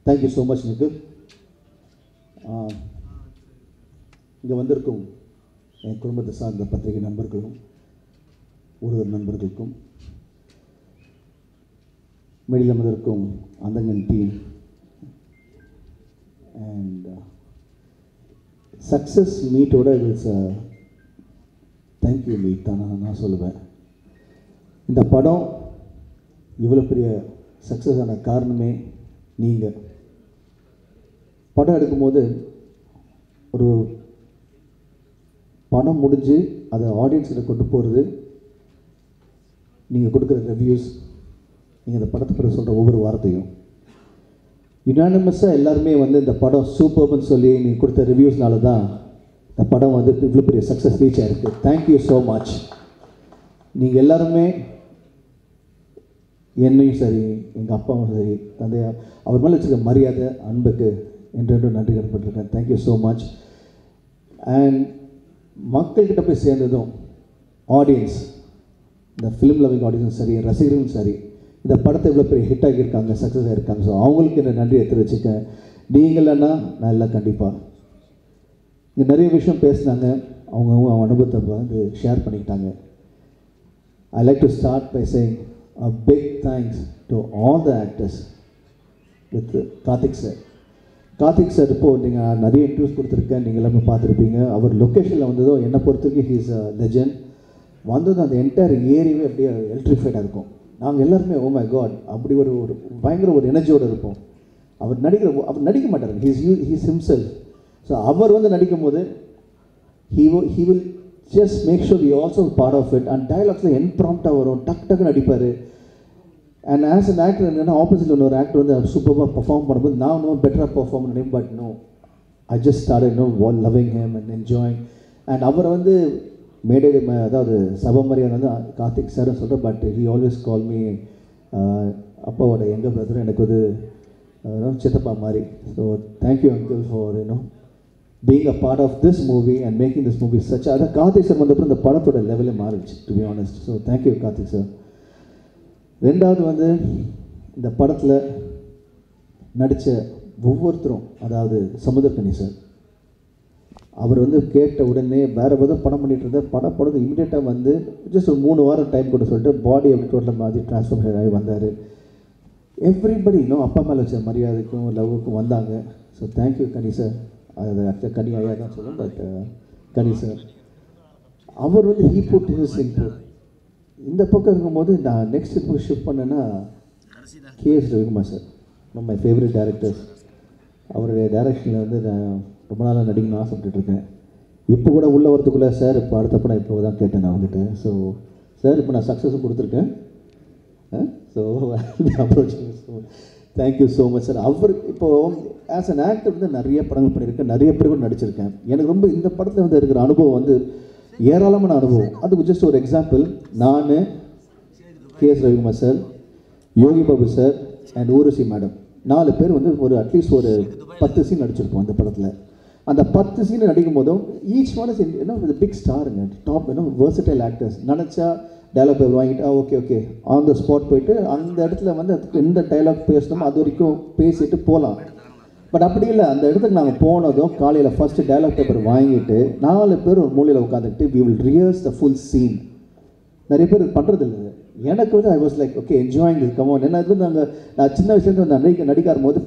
Thank you so much Nikhil. இங்கே வந்திருக்கும் என் குடும்பத்தை சார்ந்த பத்திரிகை நண்பர்களும் ஊடக நண்பர்களுக்கும் மேடையில் அமர்ந்திருக்கும் அந்தங்கன் டீம் அண்ட் சக்ஸஸ் மீட்டோட இட்ஸ் தேங்க்யூ மீட் தான் நான் சொல்லுவேன். இந்த படம் இவ்வளோ பெரிய சக்ஸஸ் ஆன காரணமே நீங்கள். படம் எடுக்கும்போது ஒரு படம் முடிஞ்சு அதை ஆடியன்ஸில் கொண்டு போகிறது, நீங்கள் கொடுக்குற ரிவ்யூஸ், நீங்கள் இந்த படத்தை பற்றி சொல்கிற ஒவ்வொரு வார்த்தையும் யுனானிமஸாக எல்லாருமே வந்து இந்த படம் சூப்பர்னு சொல்லி நீங்கள் கொடுத்த ரிவ்யூஸ்னால தான் இந்த படம் வந்து இவ்வளோ பெரிய சக்ஸஸ் ரீச் ஆகிருக்கு. Thank you so much. நீங்கள் எல்லாருமே என்னையும் சரி, எங்கள் அப்பாவும் சரி, தந்தையா அவர் மேலே வச்சுருக்க மரியாதை அன்புக்கு என்றென்றும் நன்றி கடன்பட்டிருக்கேன். Thank you so much. அண்ட் மக்கள்கிட்ட போய் சேர்ந்ததும் ஆடியன்ஸ், இந்த ஃபிலிம் லவிங் ஆடியன்ஸும் சரி, ரசிகர்களும் சரி, இந்த படத்தை இவ்வளோ பெரிய ஹிட் ஆகியிருக்காங்க, சக்ஸஸ் ஆகியிருக்காங்க. ஸோ அவங்களுக்கு என்ன நன்றி எடுத்து வச்சுக்கேன். நீங்களன்னா நான் எல்லாம் கண்டிப்பாக இங்கே நிறைய விஷயம் பேசினாங்க, அவங்க அனுபவத்தை வந்து ஷேர் பண்ணிக்கிட்டாங்க. I like to start by saying a big thanks to all the actors with Karthik sir. Karthik sir இப்போ நீங்கள் நிறைய இன்டர்வியூஸ் கொடுத்துருக்கேன், நீங்கள் எல்லாமே பார்த்துருப்பீங்க. அவர் லொக்கேஷனில் வந்ததோ என்னை பொறுத்தவரைக்கும் ஹீஸ் அ லெஜண்ட். வந்ததும் அந்த என்டையர் ஏரியாவே அப்படியே எலக்ட்ரிஃபைடாக இருக்கும். நாங்கள் எல்லாருமே ஓ மை காட் அப்படி ஒரு பயங்கர ஒரு எனர்ஜியோடு இருப்போம். அவர் நடிக்க மாட்டார், ஹீஸ் ஹிம்செல்ஃப். ஸோ அவர் வந்து நடிக்கும் போது he will just make sure we also part of it. And dialogues impromptu வரும், டக்குன்னு நடிப்பார். அண்ட் ஆஸ் அன் ஆக்டர் என்னென்னா ஆப்போசிட்டில் ஒரு ஆக்டர் வந்து சூப்பராக பர்ஃபார்ம் பண்ணும்போது நான் இன்னும் பெட்டராக பர்ஃபார்ம் பண்ணேன். But no, I just started loving him and enjoying. And அவர் வந்து மேடை அதாவது சபை மரியாதை வந்து கார்த்திக் சார்னு சொல்கிறேன். But he always call me அப்பாவோட எங்கள் பிரதர், எனக்கு ஒரு சித்தப்பா மாதிரி. So thank you uncle for being a part of this movie and making this movie such a Karthik sir வந்தப்பறம் இந்த படத்தோட லெவலே மாறிடுச்சு, to be honest. So thank you Karthik sir. ரெண்டாவது வந்து இந்த படத்தில் நடித்த ஒவ்வொருத்தரும், அதாவது சமுத்திரக்கனி சார், அவர் வந்து கேட்ட உடனே வேறு எதாவது படம் பண்ணிகிட்டு இருந்தார். படம் இமீடியட்டாக வந்து ஜஸ்ட் ஒரு 3 வாரம் டைம் கூட சொல்லிட்டு பாடி அப்படி டோட்டலாக மாதிரி ட்ரான்ஸ்ஃபர்மேஷன் ஆகி வந்தார். எவ்ரிபடி அப்பா மேலே வச்ச மரியாதைக்கும் லவ்வுக்கும் வந்தாங்க. ஸோ தேங்க்யூ கனி சார். அது ஆக்சுவலாக கனி ஐயா தான் சொல்லுவேன், பட் கனி சார் அவர் வந்து ஹீ புட் ஹிஸ் இன்புட். இந்த பக்கம் இருக்கும்போது நான் நெக்ஸ்ட் இப்போ ஷிஃப்ட் பண்ணேன்னா கேஎஸ் ரவிக்குமார் சார், நம்ம மை ஃபேவரட் டேரக்டர்ஸ். அவருடைய டைரக்ஷனில் வந்து நான் ரொம்ப நாளாக நடிக்கணும்னு ஆசைப்பட்டுருக்கேன். இப்போ கூட உள்ள வரத்துக்குள்ளே சார் இப்போ அடுத்த படம் இப்போ தான் கேட்டேன் நான் வந்துட்டு. ஸோ சார் இப்போ நான் சக்ஸஸும் கொடுத்துருக்கேன். So approach thank you so much sir. அவர் இப்போது ஆஸ் அன் ஆக்டர் வந்து நிறைய படங்கள் பண்ணியிருக்கேன், நிறைய பேர் கூட நடிச்சிருக்கேன். எனக்கு ரொம்ப இந்த படத்தில் வந்து இருக்கிற அனுபவம் வந்து ஏராளமான அனுபவம். அதுக்கு ஜஸ்ட் ஒரு எக்ஸாம்பிள், நான், KS Ravikumar sir, Yogi Babu sir and Urvashi madam 4 பேர் வந்து ஒரு அட்லீஸ்ட் ஒரு 10 சீன் நடிச்சிருப்போம் அந்த படத்தில். அந்த 10 சீன் நடிக்கும் போதும் ஈச் ஒன் இஸ் பிக் ஸ்டாருங்க, டாப் வெர்சடைல் ஆக்டர்ஸ். நினச்சா டைலாக் பேர் வாங்கிட்டு ஓகே ஆன் த ஸ்பாட் போயிட்டு அந்த இடத்துல வந்து அதுக்கு எந்த டைலாக் பேசணுமோ அது வரைக்கும் பேசிட்டு போகலாம். பட் அப்படி இல்லை, அந்த இடத்துக்கு நாங்கள் போனதும் காலையில் ஃபஸ்ட்டு டைலாக் பேப்பர் வாங்கிட்டு 4 பேர் ஒரு மூலையில் உட்காந்துக்கிட்டு we will rehearse the full scene. நிறைய பேர் பண்ணுறது இல்லை. எனக்கு வந்து I was like okay enjoying this come on. ஏன்னா இது வந்து நான் சின்ன வயசுலேருந்து வந்து நடிக்க ஆரம்போது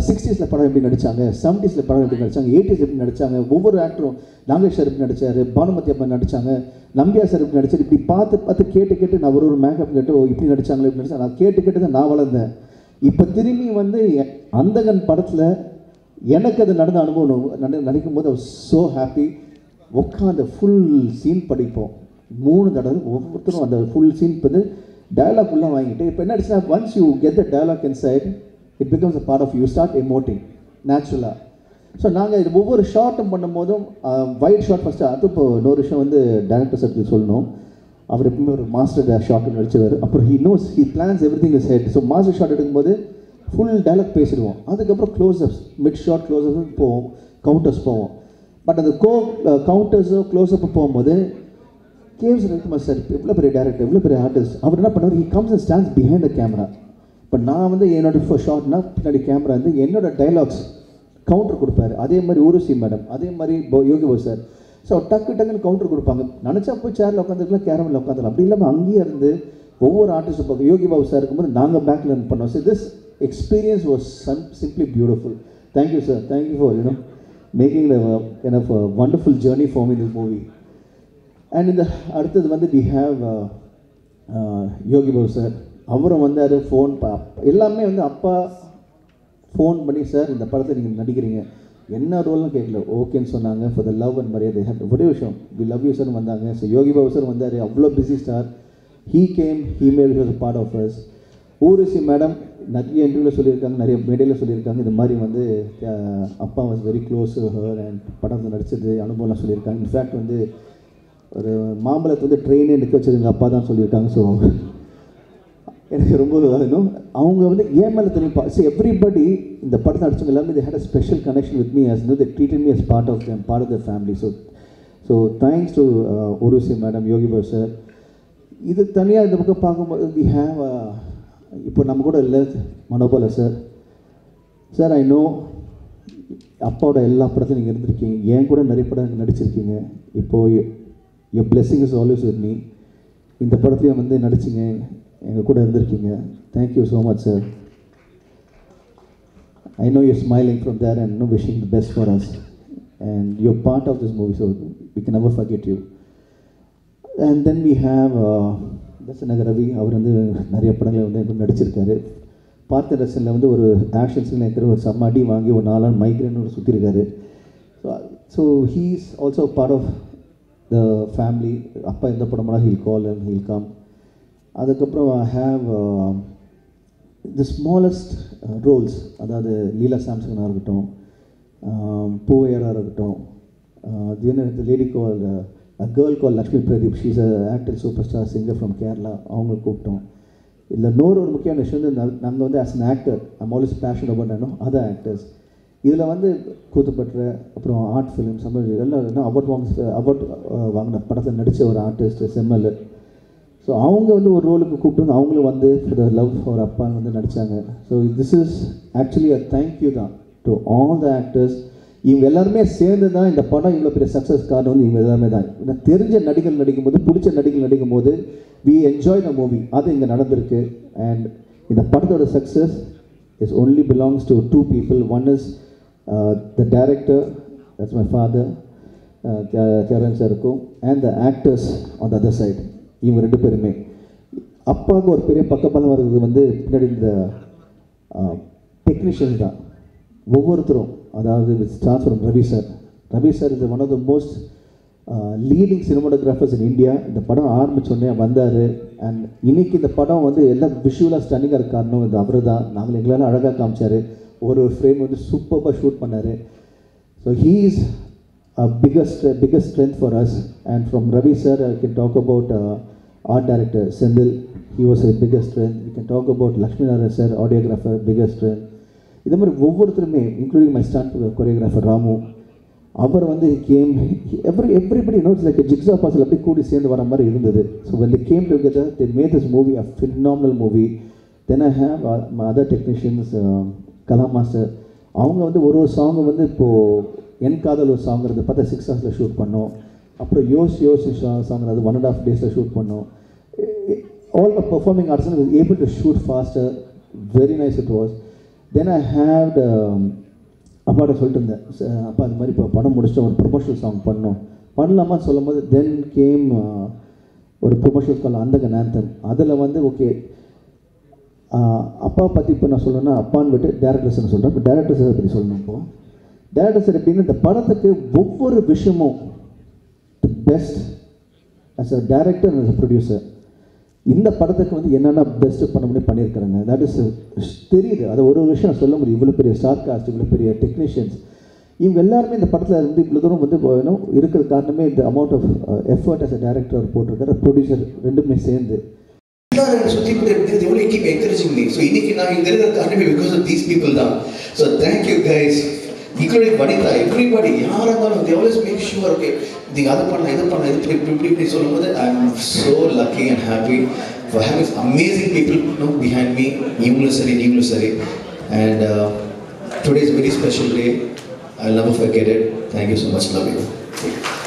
60s படம் எப்படி நடித்தாங்க, 70s படம் எப்படி நடித்தாங்க, 80s எப்படி நடித்தாங்க, ஒவ்வொரு ஆக்டரும் நாகேஷ் சார் எப்படி நடித்தார், பானுமதி அப்பா நடித்தாங்க, நம்பியார் சார் எப்படி நடிச்சார், இப்படி பார்த்து கேட்டு நான் ஒரு மேக்கப் கேட்டு இப்படி நடித்தாங்களே இப்படி நடிச்சாங்க. நான் கேட்டு தான் நான் வளர்ந்தேன். இப்போ திரும்பி வந்து அந்தகன் படத்தில் எனக்கு அது நடந்த அனுபவம் நடிக்கும் போது ஸோ ஹாப்பி. உட்காந்து ஃபுல் சீன் படிப்போம் 3 தடவை ஒவ்வொருத்தரும் அந்த ஃபுல் சீன் வந்து டைலாக் ஃபுல்லாக வாங்கிட்டு. இப்போ என்ன ஆச்சுன்னா once you get the dialogue inside it becomes a part of you start emoting நேச்சுரலாக. ஸோ நாங்கள் இது ஒவ்வொரு ஷார்ட்டும் பண்ணும்போதும் வைட் ஷார்ட் ஃபஸ்ட்டு. அது இப்போ இன்னொரு விஷயம் வந்து டேரக்டர் சார் சொல்லணும், அவர் எப்பவுமே ஒரு மாஸ்டர் ஷார்ட் நடிச்சவர். அப்புறம் he plans every thing is head. So master shot எடுக்கும்போது ஃபுல் டைலாக் பேசிடுவோம். அதுக்கப்புறம் க்ளோஸ்அப்ஸ், மிட் ஷார்ட் க்ளோஸ்அப்ஸ் போவோம், கவுண்டர்ஸ் போவோம். பட் அந்த கவுண்டர்ஸோ க்ளோஸ்அப்பு போகும்போது கேஎஸ் ரவிக்குமார் சார் எவ்வளோ பெரிய டேரக்டர், எவ்வளோ பெரிய ஆர்டிஸ்ட், அவர் என்ன பண்ணுவார், he comes and stands behind the camera. இப்போ நான் வந்து என்னோட ஷார்ட்னா பின்னாடி கேமரா வந்து என்னோட டைலாக்ஸ் கவுண்டர் கொடுப்பாரு. அதே மாதிரி ஊர்வசி மேடம், அதே மாதிரி யோகி பாபு சார். ஸோ டக்குன்னு கவுண்டர் கொடுப்பாங்க. நினச்சா போய் சேரில் உட்காந்துருக்கலாம், கேரமில் உட்காந்துக்கலாம். அப்படி இல்லாமல் அங்கேயே இருந்து ஒவ்வொரு ஆர்டிஸ்ட்டும் பார்க்க யோகி பாபு சார் இருக்கும்போது நாங்கள் பேக் லேர்ன் பண்ணோம். So this experience was simply beautiful. Thank you, sir. Thank you for making the kind of a wonderful journey for me in this movie. And in the அடுத்தது வந்து we have Yogi Babu sir. அவரும் வந்தார். Phone எல்லாமே வந்து அப்பா phone பண்ணி, sir இந்த படத்தை நீங்கள் நடிக்கிறீங்க, என்ன ரோல்னு கேட்கல, ஓகேன்னு சொன்னாங்க. ஃபார் த லவ் அண்ட் மரியாதை ஒரே விஷயம், வி லவ் யூ சார் வந்தாங்க. ஸோ யோகி பாபு சார் வந்தார். அவ்வளோ busy star. he came, he made it as a part of us. Urvashi madam நிறைய இன்டர்வியூவில் சொல்லியிருக்காங்க, நிறைய மேடையில் சொல்லியிருக்காங்க. இந்த மாதிரி வந்து அப்பா was very close to her and படத்தில் நடிச்சது அனுபவம்லாம் சொல்லியிருக்காங்க. இன்ஃபேக்ட் வந்து ஒரு மாம்பழத்தை வந்து ட்ரெயினே நிற்க வச்சது எங்கள் அப்பா தான் சொல்லியிருக்காங்க. ஸோ எனக்கு ரொம்ப வேணும். அவங்க வந்து ஏன் மேலே தெரியும். ஸோ எவ்ரிபடி இந்த படத்தை நடிச்சவங்க எல்லாமே they had a special connection with me as they treated me as part of them, part of the family. So thanks to Urvashi madam, Yogi Babu sir. இது தனியாக இந்த பக்கம் பார்க்கும்போது we have இப்போ நம்ம கூட இல்லை Manobala sir. Sir I know அப்பாவோட எல்லா படத்தையும் நீங்கள் இருந்திருக்கீங்க, ஏன் கூட நிறைய படம் நடிச்சிருக்கீங்க. இப்போது your blessing is always with me. இந்த படத்துலையும் வந்து நடிச்சிங்க, எங்கள் கூட இருந்திருக்கீங்க. Thank you so much sir. I know you're smiling from there and wishing the best for us. And you're part of this movie, so we can never forget you. And then we have தர்ஷனகர் ரவி. அவர் வந்து நிறைய படங்களை வந்து நடிச்சிருக்காரு. பார்த்த ரசனில் வந்து ஒரு ஆக்ஷன் சீன் இருக்கிற ஒரு செம்ம அடி வாங்கி ஒரு 4 நாள் மைக்ரேனோட சுற்றிருக்காரு. So he is also part of the family. அப்பா எந்த படமெல்லாம் he'll call and he'll come. அதுக்கப்புறம் I have the smallest roles, அதாவது லீலா சாம்சனாக இருக்கட்டும், பூவையராக இருக்கட்டும், the lady call a girl called Lakshmi Pradeep. She's an actor, superstar singer from Kerala. அவங்க கூப்பிட்டோம். இதில் ஒரு முக்கியமான விஷயம் வந்து நாங்கள் வந்து as an actor I'm always fashion about other actors. இதில் வந்து கூத்துப்பற்ற அப்புறம் ஆர்ட் ஃபிலிம் சம்பளம் எல்லாம் அவார்ட் வாங்கின படத்தில் நடித்த ஒரு ஆர்டிஸ்ட் செம்மல். ஸோ அவங்க வந்து ஒரு ரோலுக்கு கூப்பிட்டு வந்து அவங்களும் வந்து ஃபார் த லவ் ஃபார் அப்பான்னு வந்து நடித்தாங்க. So this is actually a thank you தான் டு ஆல் த ஆக்டர்ஸ். இவங்க எல்லாருமே சேர்ந்து தான் இந்த படம் இவ்வளோ பெரிய சக்ஸஸ் காரணம் வந்து இவங்க எல்லாருமே தான். ஏன்னா தெரிஞ்ச நடிகர்கள் நடிக்கும்போது, பிடிச்ச நடிகர்கள் நடிக்கும்போது வி என்ஜாய் த மூவி. அது இங்கே நடந்திருக்கு. அண்ட் இந்த படத்தோட success is only belongs to 2 people. One is the director, that's my father Thiagarajan சாருக்கும், and the actors on the other side. இவங்க 2 பேருமே. அப்பாவுக்கு ஒரு பெரிய பக்கபலம் வருது வந்து பின்னாடி இந்த டெக்னீஷியன்ஸ் தான் ஒவ்வொருத்தரும். அதாவது with start from Ravi sir. Ravi sir is one of the most leading cinematographers in India. இந்த படம் ஆரம்பித்தோடனே வந்தார். அண்ட் இன்றைக்கி இந்த படம் வந்து எல்லாம் விஷுவலாக ஸ்டன்னிங்காக இருக்க காரணம் இது அவர் தான். நாங்கள் எங்களால் அழகாக காமிச்சார். ஒரு ஃப்ரேம் வந்து சூப்பராக ஷூட் பண்ணார். So he is biggest strength for us. And from Ravi sir I can talk about art director Sendil. He was a biggest strength. We can talk about Lakshmi Narayan sir, audiographer, biggest strength. இதே மாதிரி ஒவ்வொருத்தருமே including my stunt choreographer Ramu, அவர் வந்து came everybody notes like jigsaw puzzle அப்படி கூடி சேர்ந்து வர மாதிரி இருந்தது. So when they came together they made this movie a phenomenal movie. Then I have my other technicians, Kala master. அவங்க வந்து ஒரு சாங் வந்து இப்போது என் காதல் ஒரு சாங் இருந்து பார்த்தா 6 hours ஷூட் பண்ணோம். அப்புறம் யோஸ் சாங் அது 1.5 days ஷூட் பண்ணோம். All the performing artist was able to shoot faster. Very nice it was. Then I had அப்பாட்ட சொல்லிட்டு இருந்தேன், அப்பா அது மாதிரி இப்போ படம் முடிச்சுட்டு ஒரு ப்ரொமோஷனல் சாங் பண்ணலாமான்னு சொல்லும் போது தென் கேம் ஒரு ப்ரொமோஷனல் கால் அந்தகன் ஆந்தம். அதில் வந்து ஓகே அப்பா பற்றி இப்போ நான் சொல்லணும்னா அப்பான்னு விட்டு டேரக்டர்ஸ்ன்னு சொல்கிறேன். இப்போ டேரக்டர்ஸை பற்றி சொல்லணும். இப்போது டேரக்டர் சார் எப்படின்னா இந்த படத்துக்கு ஒவ்வொரு விஷயமும் the best as a director and as a producer. இந்த படத்துக்கு வந்து என்னென்ன பெஸ்ட்டு பண்ண முடியும் பண்ணியிருக்கிறாங்க. தட் இஸ் தெரியுது. அதை ஒரு விஷயம் சொல்ல முடியும். இவ்வளோ பெரிய ஸ்டார் காஸ்ட், இவ்வளோ பெரிய டெக்னீஷியன்ஸ், இவங்க எல்லாருமே இந்த படத்தில் இருந்து இவ்வளோ தூரம் வந்து இருக்கிற காரணமே இந்த amount of effort as a director போட்டிருக்காரு, ப்ரொடியூசர் ரெண்டுமே சேர்ந்து. சுற்றி கூட இருக்குது எவ்வளோ கீப் என்கரேஜிங் மீ. ஸோ இன்னைக்கு நான் இங்கே இருக்கிற காரணமே பிகாஸ் ஆஃப் தீஸ் பீப்புள் தான். So thank you guys, including Vanitha, everybody, யாராக இருந்தாலும் they always make sure, okay, நீங்கள் அதை பண்ணலாம் இது பண்ணலாம் இது இப்படி சொல்லும்போது I am so lucky and happy. for having amazing people, you know, behind me. Neemlu Sari. And today is a very special day. I'll never forget it. Thank you so much. Love you.